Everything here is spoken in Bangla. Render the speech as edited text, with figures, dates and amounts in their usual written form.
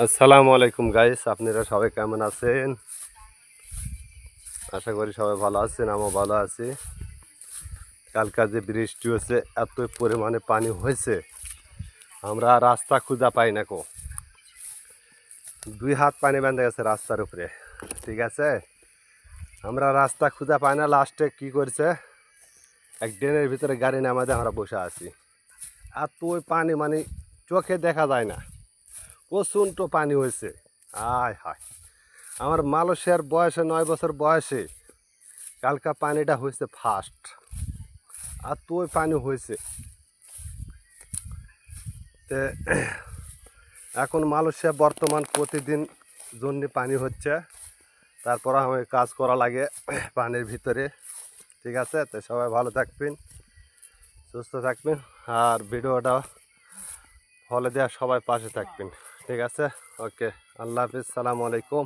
আসসালামু আলাইকুম গাইস, আপনারা সবাই কেমন আছেন? আশা করি সবাই ভালো আছেন, আমিও ভালো আছি। কালকা যে বৃষ্টি হয়েছে, এত পরিমাণে পানি হয়েছে, আমরা রাস্তা খুঁজা পাই না কো। 2 হাত পানি বেঁধে গেছে রাস্তার উপরে, ঠিক আছে। আমরা রাস্তা খুঁজা পাই না, লাস্টে কি করছে, এক ড্রেনের ভিতরে গাড়ি নামাতে আমরা বসে আছি। এত পানি মানে চোখে দেখা যায় না, প্রচণ্ড পানি হয়েছে। আয় হায়, আমার মালয়েশিয়ার বয়সে 9 বছর বয়সে কালকা পানিটা হয়েছে ফার্স্ট, আর তোই পানি হয়েছে। তে এখন মালয়েশিয়া বর্তমান প্রতিদিন জন্য পানি হচ্ছে, তারপর আমাকে কাজ করা লাগে পানির ভিতরে, ঠিক আছে। তো সবাই ভালো থাকবেন, সুস্থ থাকবেন, আর ভিডিওটা ফলো দেওয়া সবাই পাশে থাকবেন, ঠিক আছে। ওকে, আল্লাহ হাফিজ, সালামু আলাইকুম।